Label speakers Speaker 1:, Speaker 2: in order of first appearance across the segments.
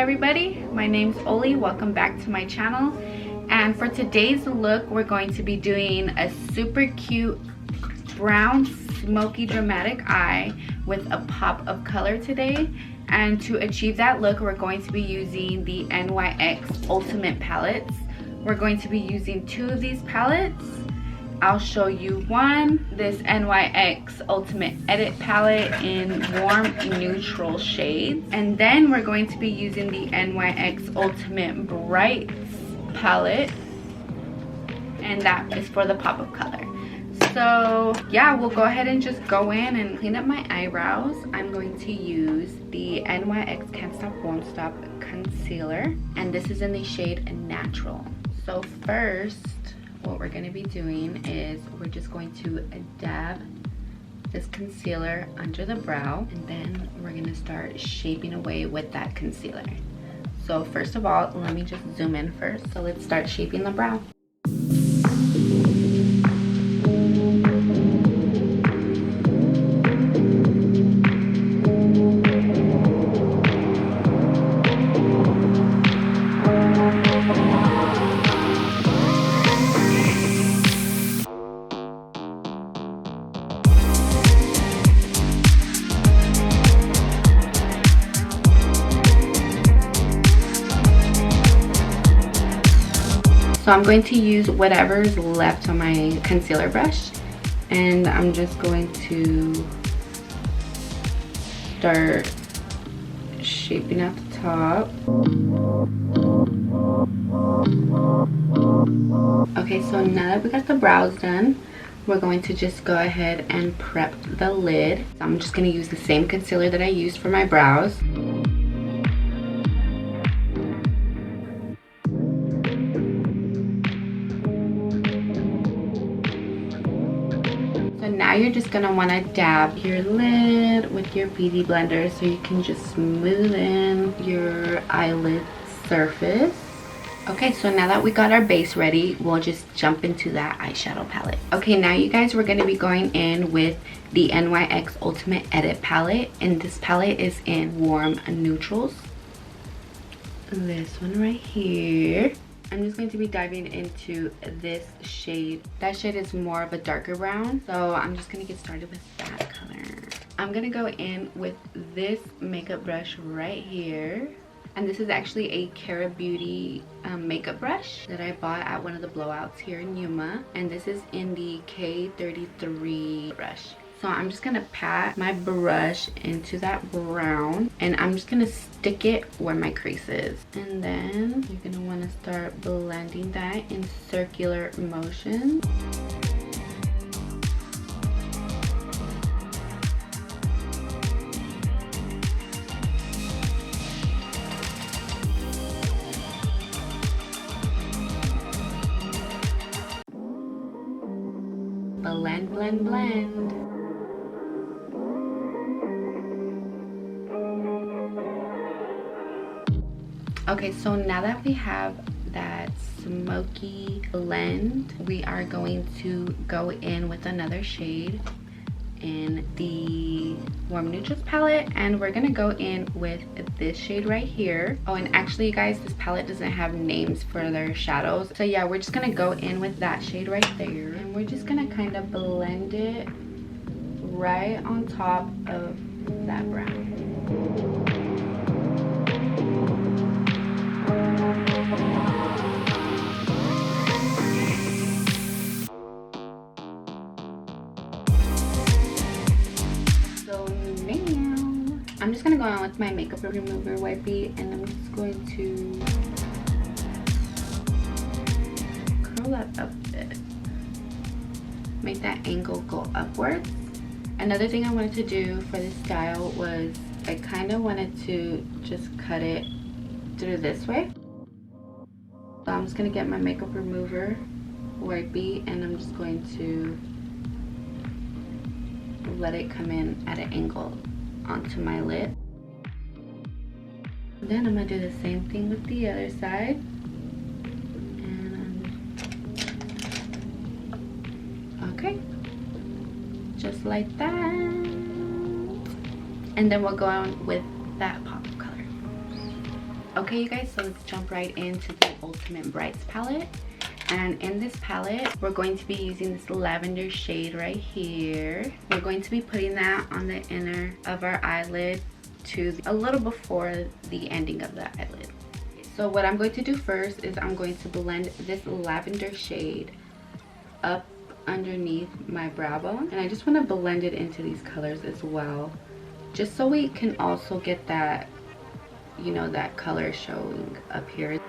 Speaker 1: everybody, my name's Oli. Welcome back to my channel. And for today's look, we're going to be doing a super cute brown smoky dramatic eye with a pop of color today. And to achieve that look, we're going to be using the NYX Ultimate palettes. We're going to be using two of these palettes. I'll show you one, this NYX Ultimate Edit palette in warm neutral shades. And then we're going to be using the NYX Ultimate Bright palette. And that is for the pop of color. So yeah, we'll go ahead and just go in and clean up my eyebrows. I'm going to use the NYX Can't Stop Won't Stop concealer. And this is in the shade Natural. So first, what we're going to be doing is we're just going to dab this concealer under the brow, and then we're going to start shaping away with that concealer. So first of all, let me just zoom in first. So let's start shaping the brow. So I'm going to use whatever's left on my concealer brush, and I'm just going to start shaping out the top. Okay, so now that we got the brows done, we're going to just go ahead and prep the lid. I'm just going to use the same concealer that I used for my brows. Now you're just gonna want to dab your lid with your beauty blender so you can just smooth in your eyelid surface. Okay, so now that we got our base ready, we'll just jump into that eyeshadow palette. Okay, now you guys, we're going to be going in with the NYX Ultimate Edit palette, and this palette is in warm neutrals. This one right here. I'm just going to be diving into this shade. That shade is more of a darker brown, so I'm just going to get started with that color. I'm going to go in with this makeup brush right here. And this is actually a Cara Beauty makeup brush that I bought at one of the blowouts here in Yuma. And this is in the K33 brush. So I'm just going to pat my brush into that brown, and I'm just going to stick it where my crease is. And then you're going to want to start blending that in circular motion. Blend, blend, blend. Okay, so now that we have that smoky blend, we are going to go in with another shade in the warm neutrals palette, and we're gonna go in with this shade right here. Oh, and actually you guys, this palette doesn't have names for their shadows, so yeah, we're just gonna go in with that shade right there, and we're just gonna kind of blend it right on top of that brown. I'm just going to go on with my makeup remover wipey, and I'm just going to curl that up a bit. Make that angle go upwards. Another thing I wanted to do for this style was I kind of wanted to just cut it through this way. So I'm just going to get my makeup remover wipey, and I'm just going to let it come in at an angle onto my lid. Then I'm gonna do the same thing with the other side, and okay, just like that. And then we'll go on with that pop of color. Okay, you guys, so let's jump right into the Ultimate Brights palette. And in this palette, we're going to be using this lavender shade right here. We're going to be putting that on the inner of our eyelid to a little before the ending of the eyelid. So what I'm going to do first is I'm going to blend this lavender shade up underneath my brow bone. And I just want to blend it into these colors as well, just so we can also get that, you know, that color showing up here.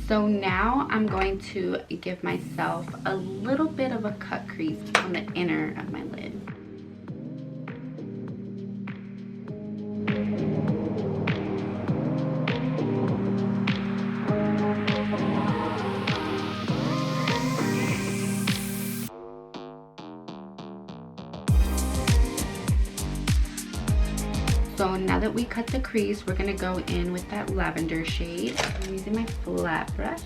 Speaker 1: So now I'm going to give myself a little bit of a cut crease on the inner of my lid. So now that we cut the crease, we're gonna go in with that lavender shade. I'm using my flat brush.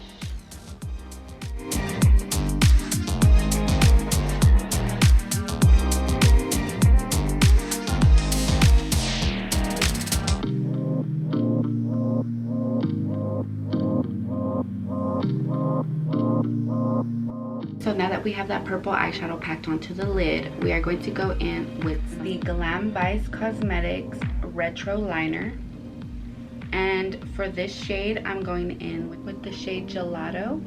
Speaker 1: So now that we have that purple eyeshadow packed onto the lid, we are going to go in with the Glam by Cosmetics Retro Liner. And for this shade, I'm going in with the shade Gelato.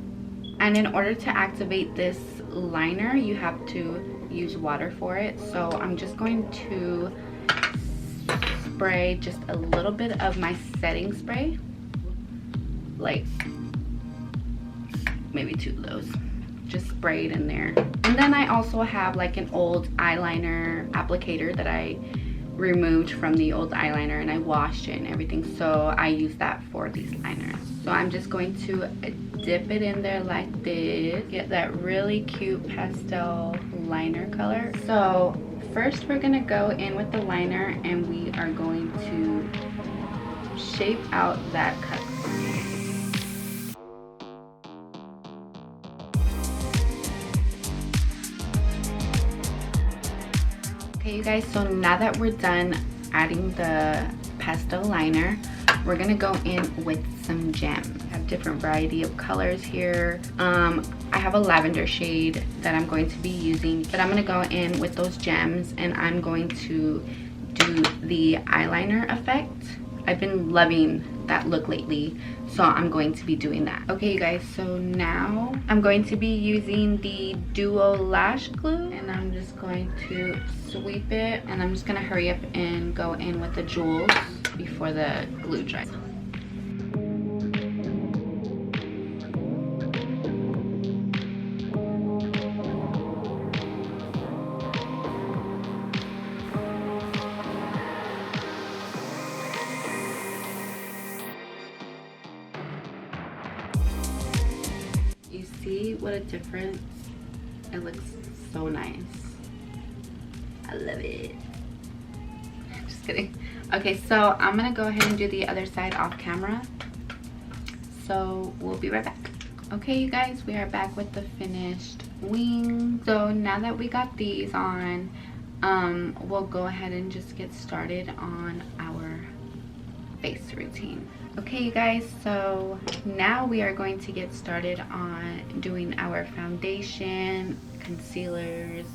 Speaker 1: And in order to activate this liner, you have to use water for it. So I'm just going to spray just a little bit of my setting spray. Like maybe 2 of those. Just spray it in there. And then I also have like an old eyeliner applicator that I removed from the old eyeliner, and I washed it and everything, so I use that for these liners. So I'm just going to dip it in there like this, get that really cute pastel liner color. So first we're gonna go in with the liner and we are going to shape out that cut. Okay, you guys, so now that we're done adding the pastel liner, we're gonna go in with some gems. I have different variety of colors here. I have a lavender shade that I'm going to be using, but I'm gonna go in with those gems and I'm going to do the eyeliner effect. I've been loving that look lately, so I'm going to be doing that. Okay, you guys, so now I'm going to be using the Duo Lash Glue, and I'm just going to sweep it, and I'm just gonna hurry up and go in with the jewels before the glue dries. You see what a difference? It looks so nice. I love it. Just kidding. Okay, so I'm gonna go ahead and do the other side off camera. So we'll be right back. Okay, you guys, we are back with the finished wing. So now that we got these on, we'll go ahead and just get started on our face routine. Okay, you guys, so now we are going to get started on doing our foundation, concealers,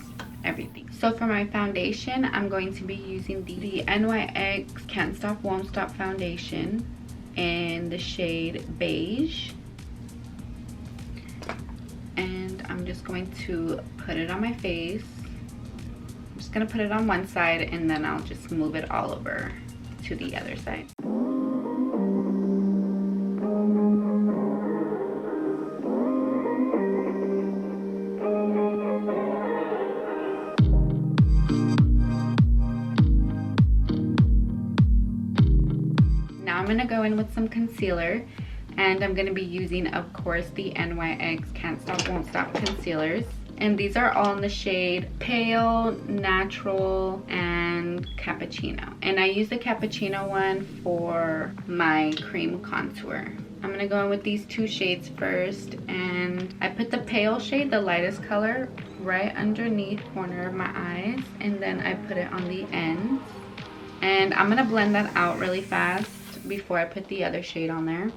Speaker 1: everything. So for my foundation, I'm going to be using the NYX Can't Stop Won't Stop foundation in the shade beige, and I'm just going to put it on my face. I'm just gonna put it on one side and then I'll just move it all over to the other side. I'm gonna go in with some concealer, and I'm gonna be using, of course, the NYX Can't Stop Won't Stop concealers. And these are all in the shade Pale, Natural, and Cappuccino. And I use the Cappuccino one for my cream contour. I'm gonna go in with these two shades first, and I put the pale shade, the lightest color, right underneath the corner of my eyes, and then I put it on the ends. And I'm gonna blend that out really fast before I put the other shade on there.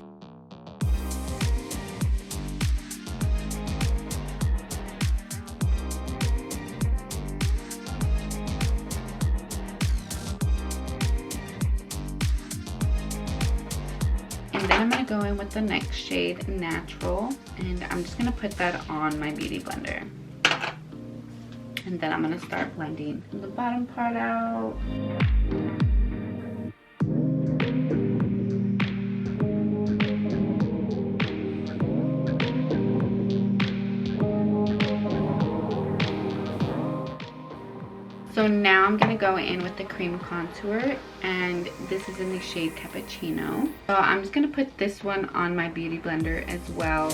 Speaker 1: And then I'm gonna go in with the next shade, Natural, and I'm just gonna put that on my beauty blender. And then I'm gonna start blending the bottom part out. So now I'm gonna go in with the cream contour, and this is in the shade Cappuccino. So I'm just gonna put this one on my beauty blender as well.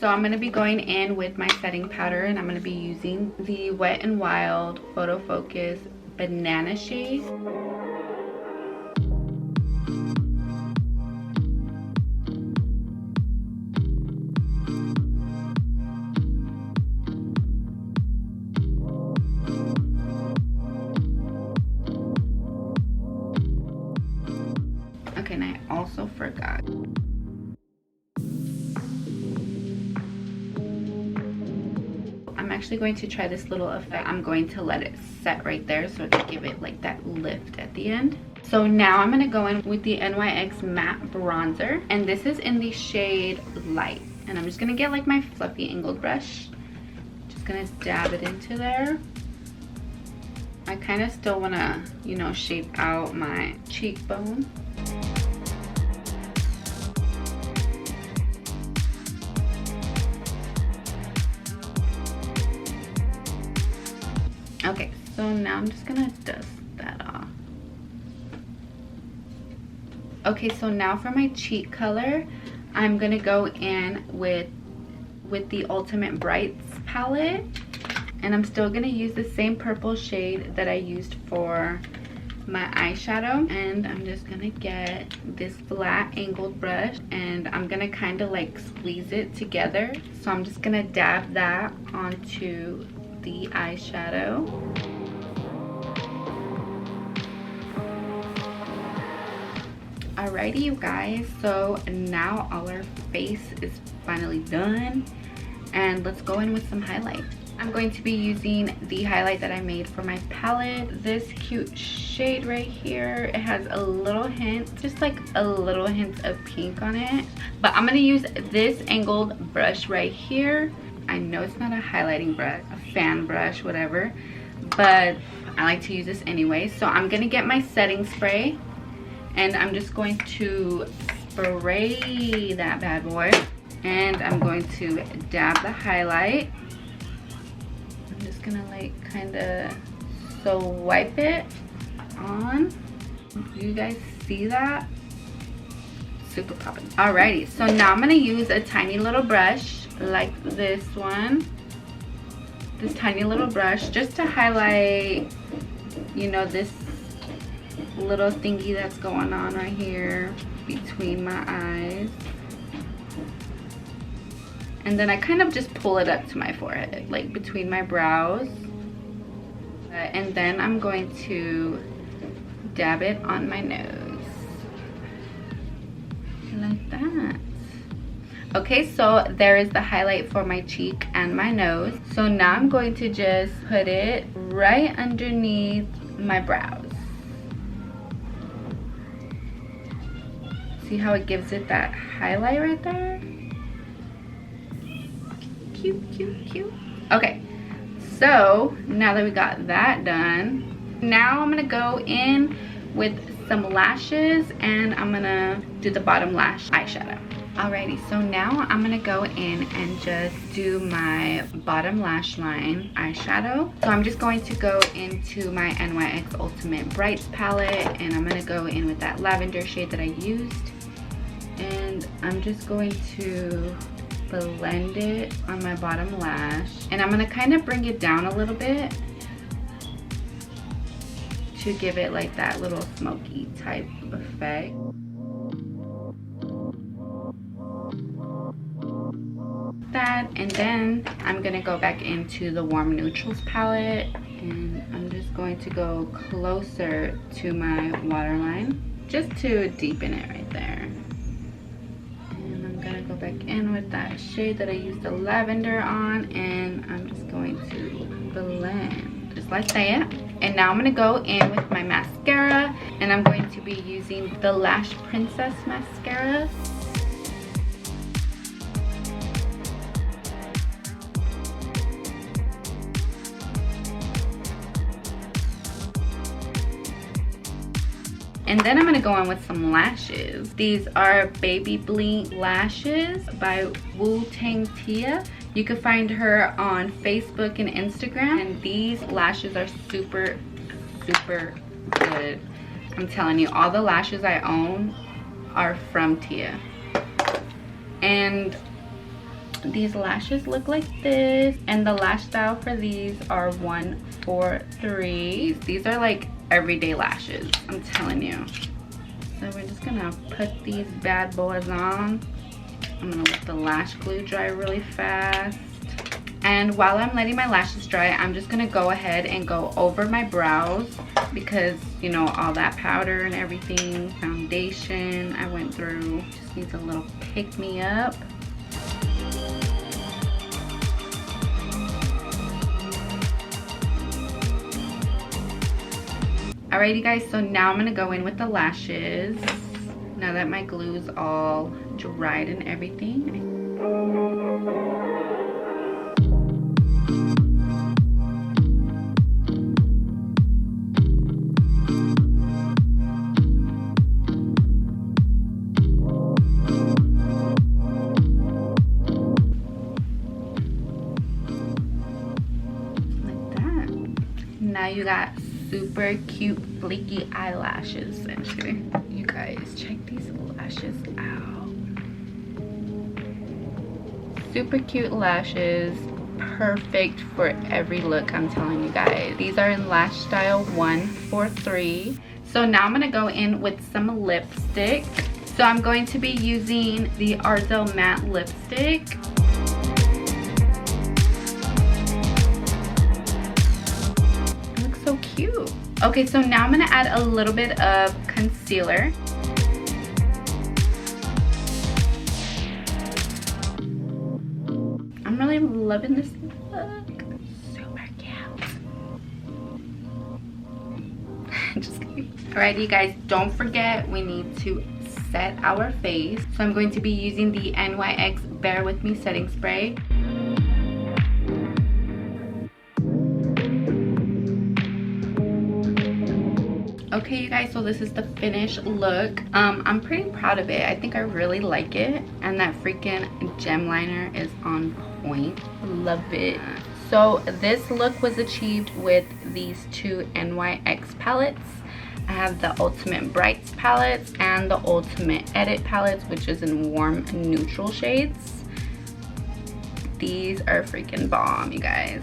Speaker 1: So I'm going to be going in with my setting powder, and I'm going to be using the Wet n Wild Photo Focus Banana shade. Okay, and I also forgot. I'm actually going to try this little effect. I'm going to let it set right there so to give it like that lift at the end. So now I'm going to go in with the NYX matte bronzer, and this is in the shade Light. And I'm just going to get like my fluffy angled brush, just going to dab it into there. I kind of still want to, you know, shape out my cheekbone. Okay, so now I'm just gonna dust that off. Okay, so now for my cheek color, I'm gonna go in with the Ultimate Brights palette, and I'm still gonna use the same purple shade that I used for my eyeshadow. And I'm just gonna get this flat angled brush, and I'm gonna kind of like squeeze it together. So I'm just gonna dab that onto the eyeshadow. Alrighty, you guys, so now all our face is finally done, and let's go in with some highlight. I'm going to be using the highlight that I made for my palette, this cute shade right here. It has a little hint, just like a little hint of pink on it, but I'm gonna use this angled brush right here. I know it's not a highlighting brush, a fan brush, whatever, but I like to use this anyway. So I'm gonna get my setting spray, and I'm just going to spray that bad boy, and I'm going to dab the highlight. I'm just gonna like kind of wipe it on. Do you guys see that? Super popping. Alrighty, so now I'm gonna use a tiny little brush like this one, this tiny little brush, just to highlight, you know, this little thingy that's going on right here between my eyes. And then I kind of just pull it up to my forehead, like between my brows. And then I'm going to dab it on my nose like that. Okay, so there is the highlight for my cheek and my nose. So now I'm going to just put it right underneath my brows. See how it gives it that highlight right there? Cute, cute, cute. Okay, so now that we got that done, now I'm gonna go in with some lashes, and I'm gonna do the bottom lash eyeshadow. Alrighty, so now I'm gonna go in and just do my bottom lash line eyeshadow. So I'm just going to go into my NYX Ultimate Brights palette, and I'm gonna go in with that lavender shade that I used. And I'm just going to blend it on my bottom lash. And I'm gonna kind of bring it down a little bit to give it like that little smoky type effect. That, and then I'm gonna go back into the Warm Neutrals palette, and I'm just going to go closer to my waterline just to deepen it right there. And I'm gonna go back in with that shade that I used the lavender on, and I'm just going to blend just like that. And now I'm gonna go in with my mascara, and I'm going to be using the Lash Princess mascara. And then I'm gonna go in with some lashes. These are Baby Blink lashes by Wu Tang Tia. You can find her on Facebook and Instagram. And these lashes are super, super good. I'm telling you, all the lashes I own are from Tia. And these lashes look like this. And the lash style for these are 143. These are like everyday lashes, I'm telling you. So we're just gonna put these bad boys on. I'm gonna let the lash glue dry really fast. And while I'm letting my lashes dry, I'm just gonna go ahead and go over my brows, because you know, all that powder and everything, foundation I went through, just needs a little pick me up. Alrighty guys, so now I'm gonna go in with the lashes now that my glue is all dried and everything. Like that. Now you got super cute flaky eyelashes. Actually, you guys, check these lashes out. Super cute lashes, perfect for every look, I'm telling you guys. These are in lash style 143. So now I'm gonna go in with some lipstick. So I'm going to be using the Ardell matte lipstick. So cute. Okay, so now I'm gonna add a little bit of concealer. I'm really loving this look. Super cute. Just kidding. Alright, you guys, don't forget we need to set our face. So I'm going to be using the NYX Bear With Me setting spray. Okay, you guys, so this is the finished look. I'm pretty proud of it. I think I really like it, and that freaking gem liner is on point. Love it. So this look was achieved with these two NYX palettes. I have the Ultimate Brights palettes and the Ultimate Edit palettes, which is in warm neutral shades. These are freaking bomb, you guys.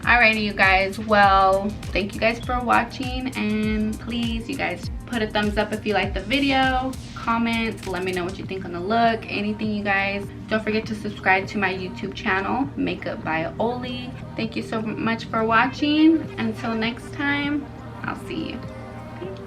Speaker 1: Alrighty, you guys, well, thank you guys for watching, and please, you guys, put a thumbs up if you like the video, comment, let me know what you think on the look, anything, you guys. Don't forget to subscribe to my YouTube channel, Makeup by Oli. Thank you so much for watching. Until next time, I'll see you. Peace.